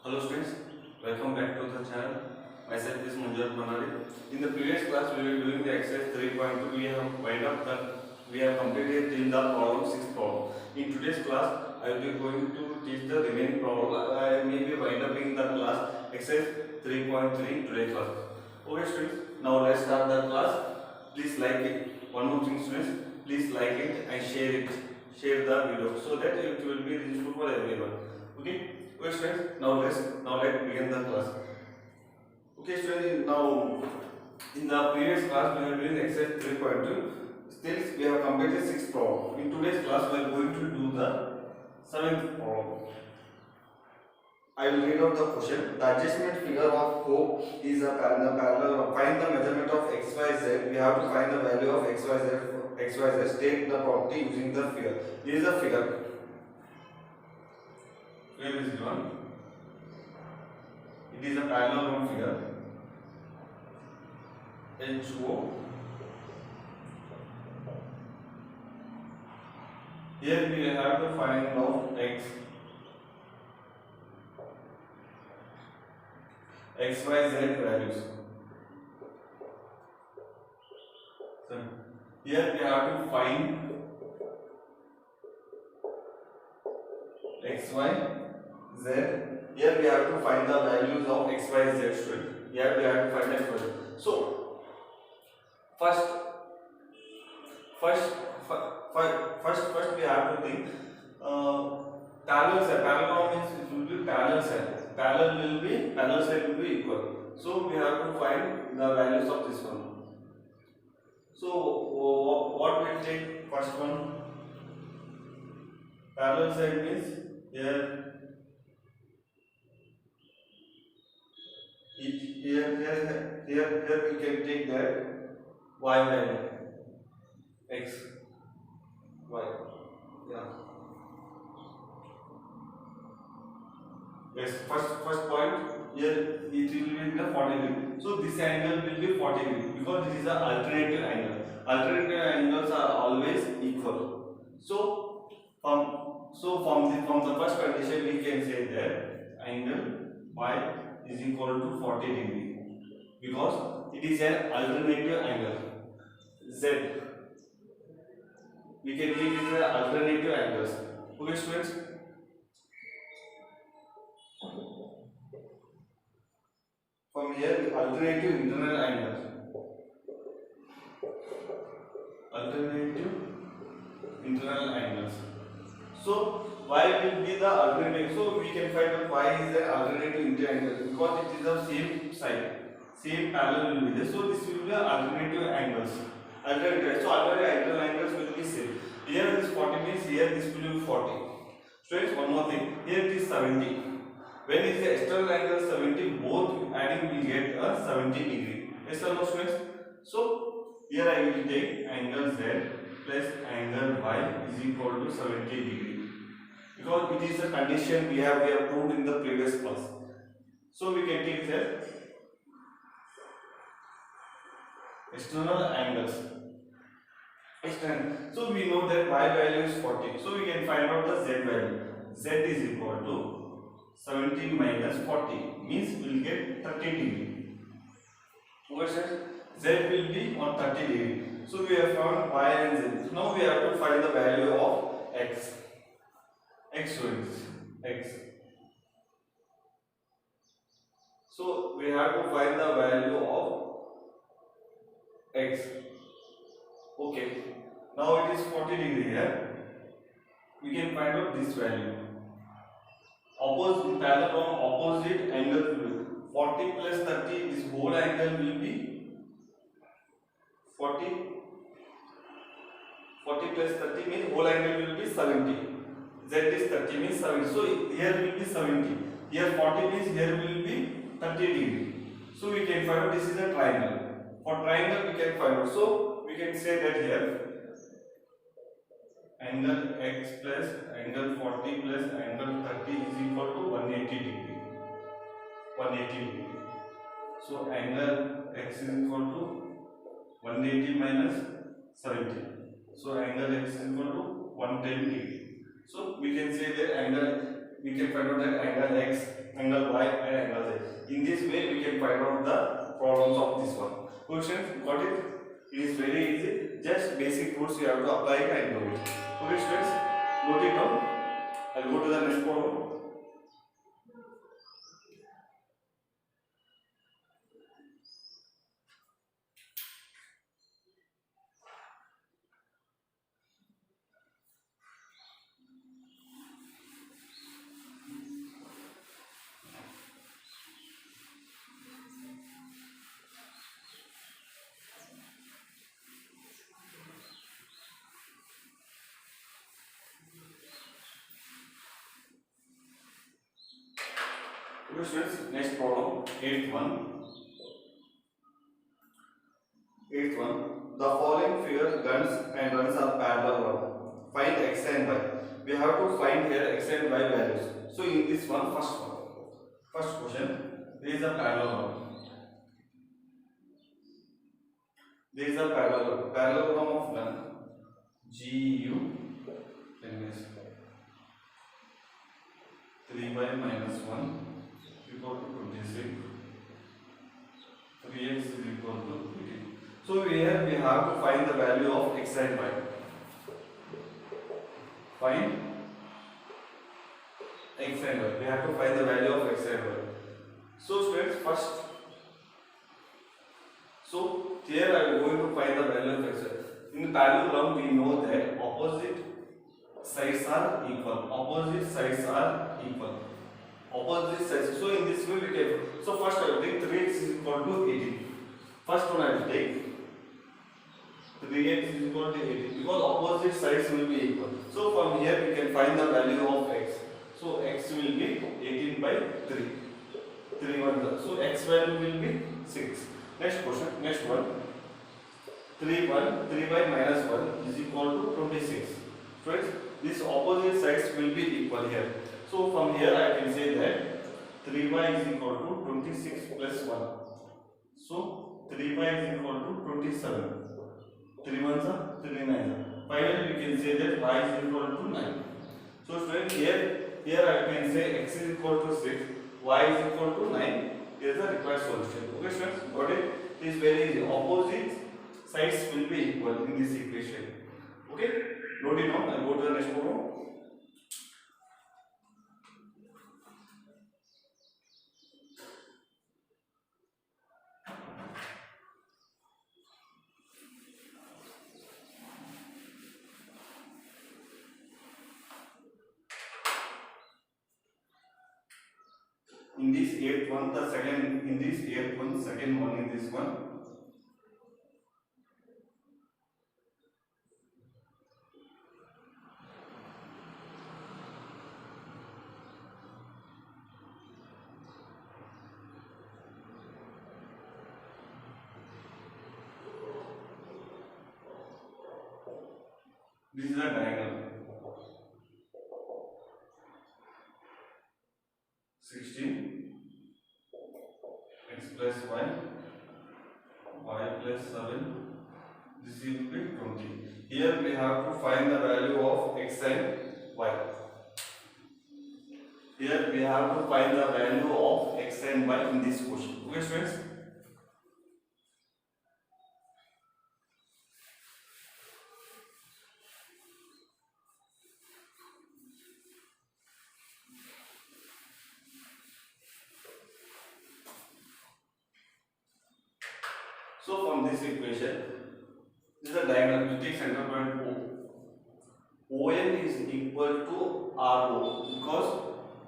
Hello students, welcome back to the channel. Myself is Munjat Banari. In the previous class, we were doing the exercise 3.2. We have completed till the problem 6 problem. In today's class, I will be going to teach the remaining problem. I may be wind up in the class exercise 3.3 in today's class. Okay students, now let's start the class. Please like it. One more thing students, please like it and share it. Share the video so that it will be useful for everyone. Okay. Okay students, let's begin the class. Okay students, now in the previous class we were doing exercise 3.2. Still we have completed 6 problem. In today's class we are going to do the 7th problem. I will read out the question. The adjustment figure of O is a parallel. Find the measurement of XYZ. We have to find the value of XYZ. State the property using the figure. This is the figure. Here is given. It is a parallelogram figure. HO. Here we have to find out XYZ values. So here we have to find XYZ. Here we have to find the values of XYZ student. Here we have to find the XYZ. So first we have to think parallel set. Parallel means it will be parallel set. Parallel set will be equal. So we have to find the values of this one. So what will take first one? Parallel set means here we can take that y value x y. Yeah. Yes. First point here it will be in the 40 degree. So this angle will be 40 degree because this is an alternative angle. Alternative angles are always equal. So from the first condition we can say that angle y is equal to 40 degree because it is an alternative angle. Z we can take it as alternative angles. Okay students. From here alternative internal angles. Alternative internal angles. So y will be the alternative. So we can find out y is the alternative internal angle because it is the same side, same parallel will be there. So this will be the alternative angles. So alternative angles will be same. Here this 40 means here this will be 40. Students, one more thing. Here it is 70. When is the external angle 70, both adding will get a 70 degree. Yes or no students? So here I will take angle Z plus angle Y is equal to 70 degree. Because it is a condition we have proved in the previous class. So we can take that external angles. So we know that Y value is 40. So we can find out the Z value. Z is equal to 70 minus 40 means we will get 30 degree. Okay, Z will be on 30 degree. So we have found Y and Z. Now we have to find the value of X. So we have to find the value of X. Okay. Now it is 40 degree here. We can find out this value. Parallelogram opposite angle will be 40 plus 30. This whole angle will be 40. 40 plus 30 means whole angle will be 70. Z is 30 means 70. So here will be 70. Here 40 means here will be 30 degree. So we can find out this is a triangle. For triangle we can find out. So we can say that here angle x plus angle 40 plus angle 30 is equal to 180 degree. 180 degree. So angle x is equal to 180 minus 70. So angle x is equal to 110 degree. So we can say that angle we can find out that angle x, angle y, and angle z. In this way, we can find out the problems of this one. Questions, got it? It is very easy. Just basic rules you have to apply it and do it. Okay, students, note it down. I'll go to the next problem. Okay, students, next problem, eighth one. Eighth one. The following figure guns and runs are parallel. Find x and y. We have to find here x and y values. So in this one, first question, there is a parallelogram. There is a parallelogram of gun GU 3y minus 1 equal to 26. 3x is equal to 18. So here we have to find the value of x and y. Find x and y. We have to find the value of x and y. So students, first, so here I am going to find the value of x and y. In the parallelogram, we know that opposite sides are equal. Opposite sides are equal. Opposite sides. So in this way we can. So first I will take 3x is equal to 18. First one I will take 3x is equal to 18 because opposite sides will be equal. So from here we can find the value of x. So x will be 18 by 3. 3 1. So x value will be 6. Next question. Next one. 3 by minus 1 is equal to 26. Friends, these opposite sides will be equal here. So from here I can say that 3y is equal to 26 plus 1. So 3y is equal to 27. 3 1s are 3 9s are. Finally we can say that y is equal to 9. So students, here I can say x is equal to 6, y is equal to 9. Here is the required solution. Okay students, got it? It is very easy. Opposite sides will be equal in this equation. Okay, note it down. I will go to the next problem. In this eighth one, the second in this eighth one, second one in this one. This is a diagonal. 16 x plus y, y plus 7. This will be 20. Here we have to find the value of x and y. Here we have to find the value of x and y in this question. Okay, students? So from this equation, this is a diagonal. We take center point O. ON is equal to RO because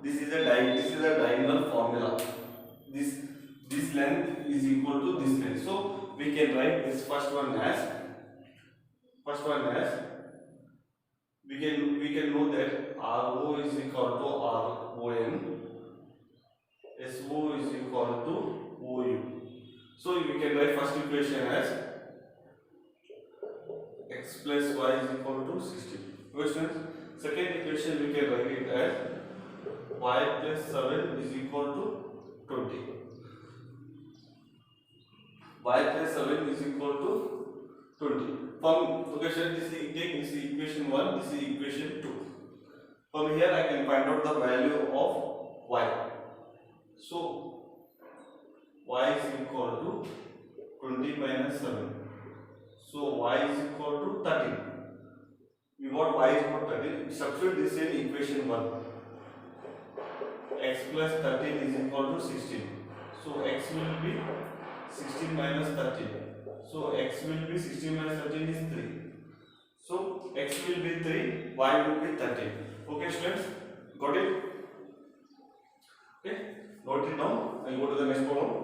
this is a diagonal formula. This length is equal to this length. So we can write this first one as we can know that RO is equal to RON, SO is equal to OU. So we can write first equation as x plus y is equal to 16. Question. Second equation we can write it as y plus 7 is equal to 20. Y plus 7 is equal to 20. From equation, take this is equation 1, this is equation 2. From here I can find out the value of y. So y is equal to 20 minus 7. So y is equal to 13. We got y is equal to 13. Substitute this in equation 1. X plus 13 is equal to 16. So x will be 16 minus 13. So x will be 16 minus 13 is 3. So x will be 3, y will be 13. Okay students, got it? Okay, note it down. I'll go to the next problem.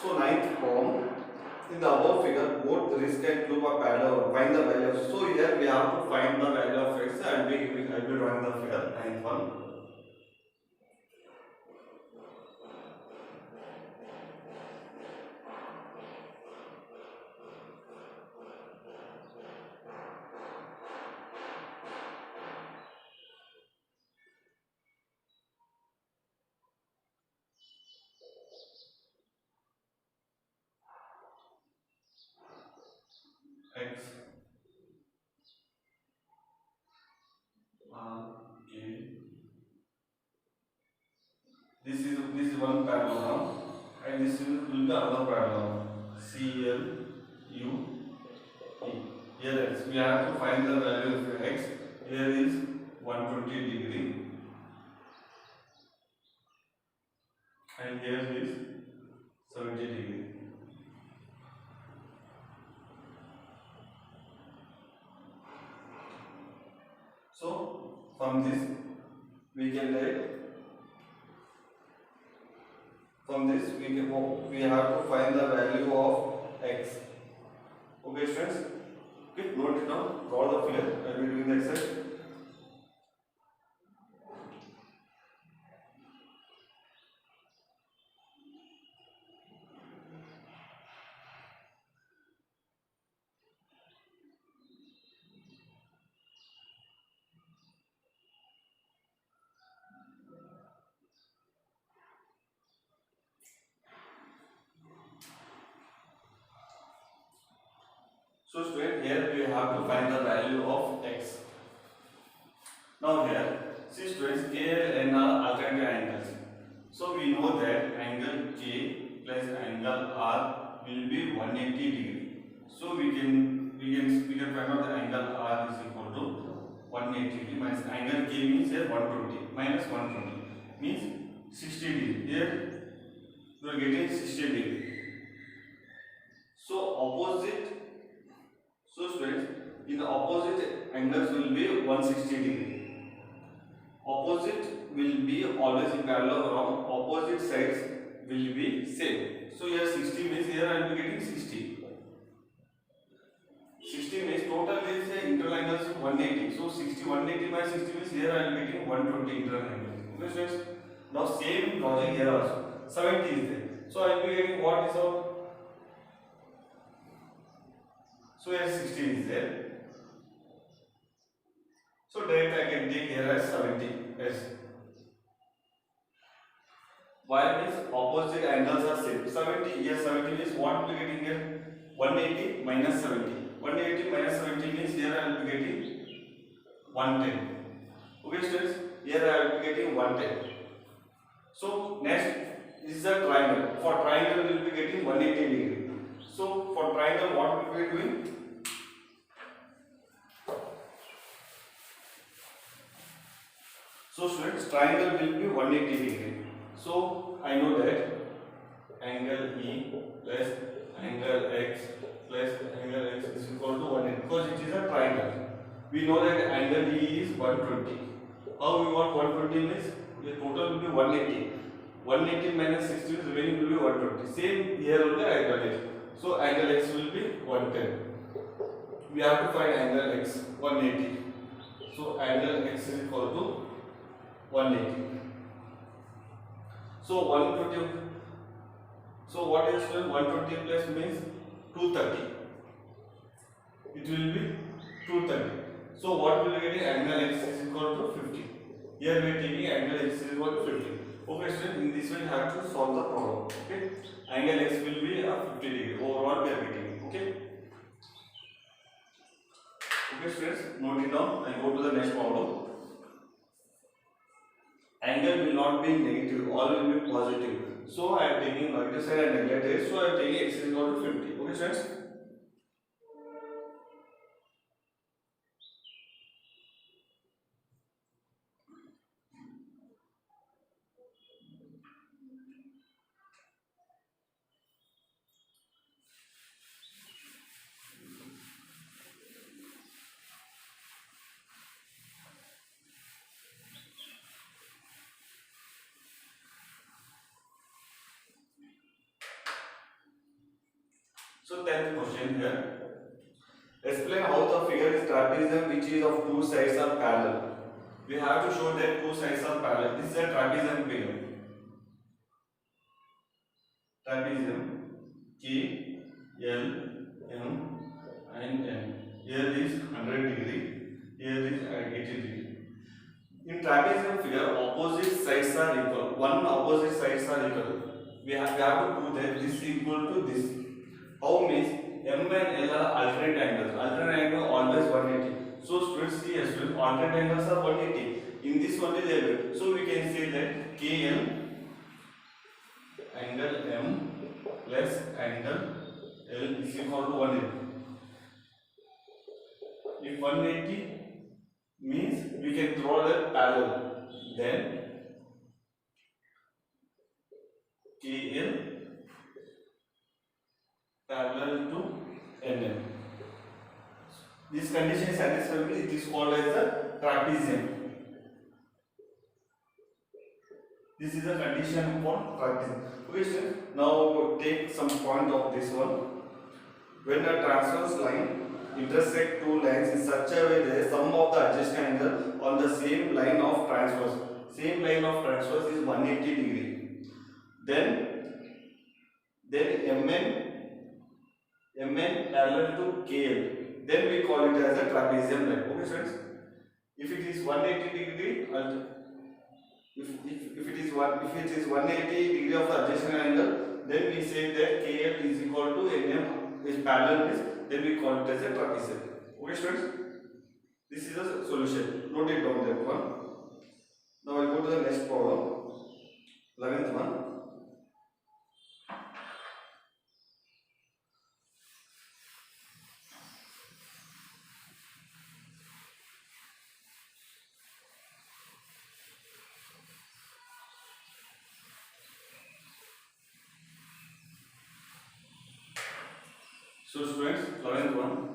So ninth problem. In the above figure, both risk and cube are parallel. Find the value of. So here we have to find the value of x. I will be drawing the figure. Ninth one. X R A. This is one parallelogram, and this will be another parallelogram. C L U E. Here we have to find the value of x. Here is 120 degree, and here is 70 degree. So from this we can write. From this we have to find the value of x. Okay friends, okay, note it down. Draw the figure. I will be doing the exercise. So student, here we have to find the value of x. Now here, see students, K and N are alternative angles. So we know that angle K plus angle R will be 180 degree. So we can find out the angle R is equal to 180 degree minus angle K means here 120 minus 120 means 60 degree. Here we are getting 60 degree. So opposite. So students, in the opposite angles will be 160 degree. Opposite will be always in parallelogram. Opposite sides will be same. So here 60 means here I will be getting 60. 60 means total is internal angles 180. So 180 minus 60 means here I will be getting 120 internal angles. Okay students. Now same logic here also. 70 is there. So I will be getting what is our. So here 60 is there. So direct I can take here as 70 as. Why means opposite angles are same. 70 here 70 is what we are getting here 180 minus 70. 180 minus 70 means here I will be getting 110. Okay students, here I will be getting 110. So next is a triangle. For triangle we will be getting 180 degree. So for triangle what we will be doing? So students, triangle will be 180 degree. So I know that angle E plus angle X plus angle X is equal to 180 because it is a triangle. We know that angle E is 120. How we got 120 means the total will be 180. 180 minus 60 is remaining will be 120. Same here will be I got it. So angle X will be 110. We have to find angle X 180. So angle X is equal to 180. So 120. So what is 120 plus means 230. It will be 230. So what we will get angle x is equal to 50. Here we are taking angle x is equal to 50. Okay, students, in this way you have to solve the problem. Okay, angle x will be a 50 degree. Overall we are getting. Okay. Okay, students, note it down and go to the next problem. Angle will not be negative, all will be positive. So I am taking negative side and negative, so I am taking x is equal to 50. Okay, students. So 10th question here. Explain how the figure is trapezium which is of two sides are parallel. We have to show that two sides are parallel. This is a trapezium figure. Trapezium K, L, M and N. Here is 100 degree, here is 80 degree. In trapezium figure, opposite sides are equal. One opposite sides are equal. We have to prove that this is equal to this. How means M and L are alternate angles. Alternate angle always 180. So students see as well, alternate angles are 180. In this only they will. So we can say that KL angle M plus angle L is equal to 180. If 180 means we can draw the parallel, then KL parallel to NL. This condition is satisfied, it is called as the trapezium. This is a condition for trapezium. Okay, students, now take some point of this one. When a transverse line intersect two lines in such a way that the sum of the adjacent angle on the same line of transverse is 180 degree. Then MN parallel to KL. Then we call it as a trapezium line. Okay, students. If it is 180 degree, if it is 180 degree of the adjacent angle, then we say that KL is equal to NM is parallel this. Then we call it as a trapezium. Okay, students. This is a solution. Note it down that one. Now I will go to the next problem. 11th one. So students, 11th one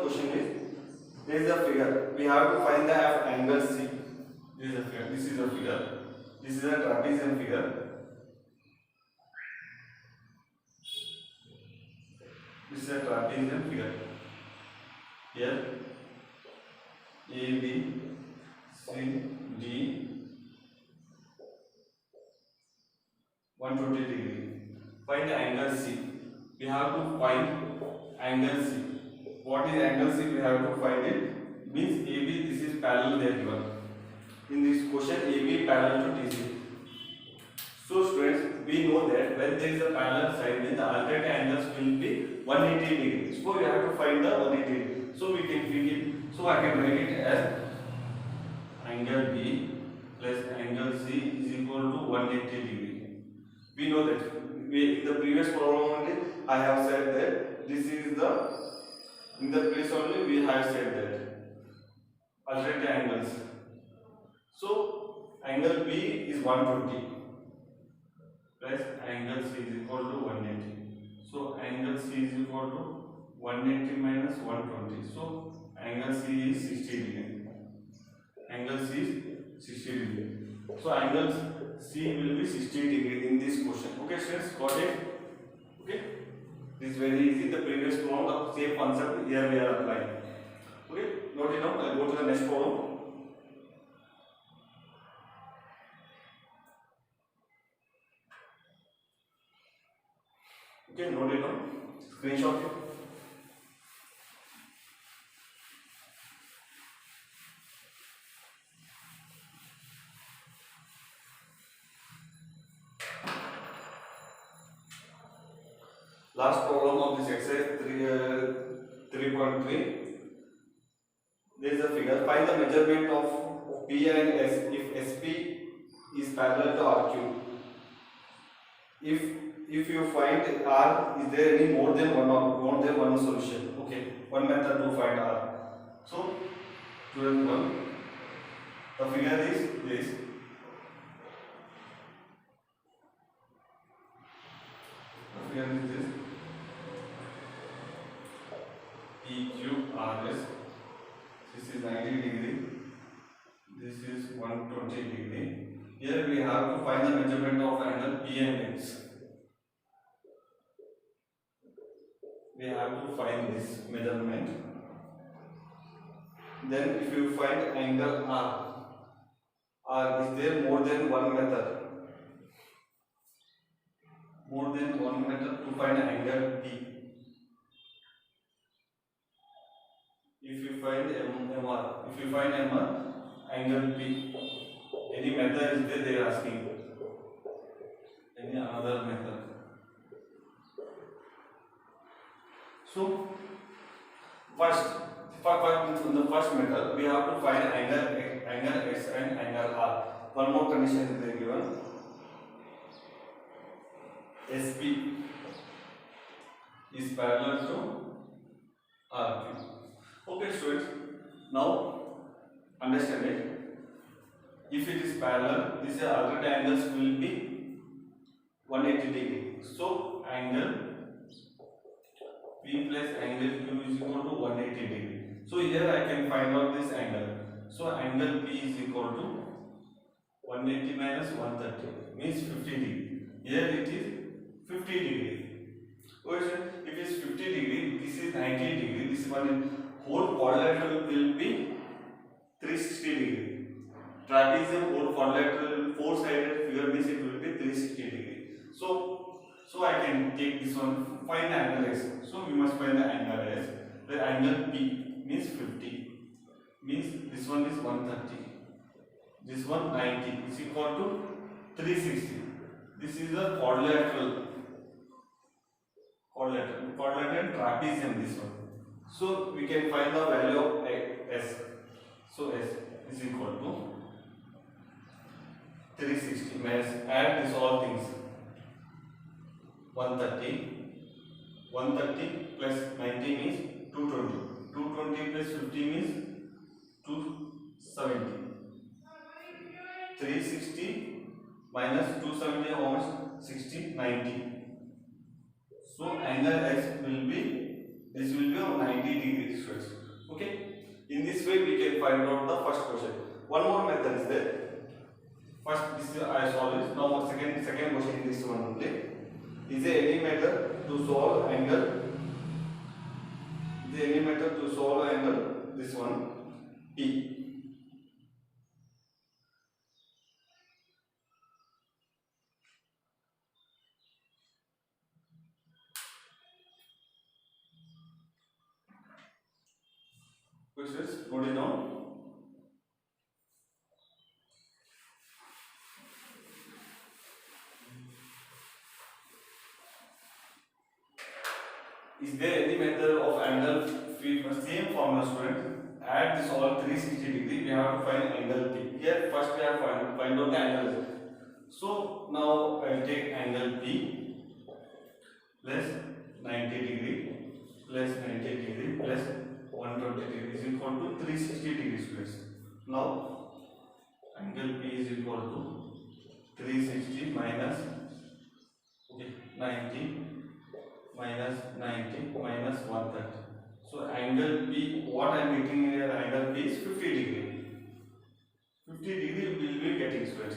question is, there is a figure. We have to find the angle C. This is a figure. This is a figure. This is a trapezium figure. This is a trapezium figure. Here A, B, C, D, 120 degree. Find the angle C. We have to find angle C. What is angle C? We have to find it. Means AB, this is parallel there given. In this question, AB parallel to DC. So students, we know that when there is a parallel side, then the alternate angles will be 180 degree. So we have to find the 180 degree. So we can pick it. So I can write it as angle B plus angle C is equal to 180 degree. We know that. In the previous problem only, I have said that this is the, in the place only we have said that alternate angles. So angle B is 120 plus angle C is equal to 180. So angle C is equal to 180 minus 120. So angle C is 60 degree. Angle C is 60 degree. So angle C will be 60 degree in this question. Okay, students, got it? Okay, this is very easy. The previous problem, the same concept here we are applying. Okay, note it down. I'll go to the next problem. Okay, note it down. Screenshot it. Last problem of this exercise 3.3. There is a figure. Find the measurement of P and S if SP is parallel to RQ. If you find R, is there any more than one solution? Okay, one method to find R. So, student 1, the figure is this. The figure is this. PQRS. This is 90 degree. This is 120 degree. Here we have to find the measurement of angle P and X. We have to find this measurement. Then if you find angle R, is there more than one method? More than one method to find angle P. If you find MR, angle P, any method is there? They are asking. Any other method? So, in the first method, we have to find angle S and angle R. One more condition is there given. SP is parallel to RQ. Okay, students. Now understand it. If it is parallel, these alternate angles will be 180 degree. So angle P plus angle Q is equal to 180 degree. So here I can find out this angle. So angle P is equal to 180 minus 130 means 50 degree. Here it is 50 degree. Okay, if it is 50 degree, this is 90 degree. This one whole quadrilateral will be 360 degree. Trapezium whole quadrilateral four-sided figure means it will be 360 degree. So I can take this one, find the angle S. So we must find the angle S. The angle P means 50. Means this one is 130. This one 90 is equal to 360. This is a quadrilateral trapezium, this one. So we can find the value of S. So S is equal to 360 minus, add this all things. 130 plus 90 means 220. 220 plus 50 means 270. 360 minus 270 how much? 60, 90. So angle S will be, this will be on 90 degrees. Okay. In this way we can find out the first question. One more method is there. First this I solved this. Now second question in this one only. Is there any method to solve angle? Is there any method to solve angle? This one P. Which is note it down. Is there any method of angle Phi? Same formula, student. Add this all 360 degree. We have to find angle P. Here first we have to find out the angle. So now I will take angle P plus 90 degree plus 90 degree plus 120 degree is equal to 360 degrees squares. Now angle P is equal to 360 minus 90 minus 90 minus 130. So angle P, what I am getting here, angle P is 50 degree. 50 degree will be getting squares.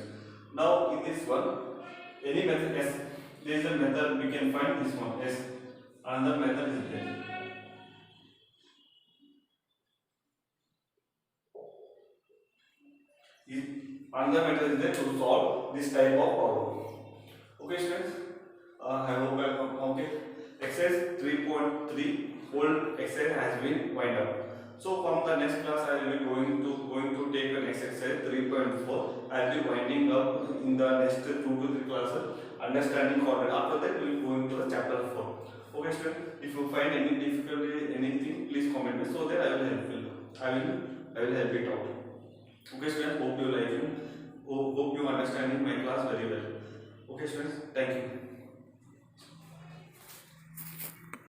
Now in this one, any method S, there is a method we can find this one S. Another method is there. Another method is there to solve this type of problem. Okay, students. I hope I come. Okay. Exercise 3.3 whole exercise has been wind up. So from the next class I will be going to take the next exercise 3.4. I will be winding up in the next 2 to 3 classes understanding coordinate. After that we will go into the chapter 4. Okay, students, if you find any difficulty, anything, please comment me so that I will help you. I will help it out. Okay, students, hope you like it. Hope you understanding my class very well. Okay, students, thank you.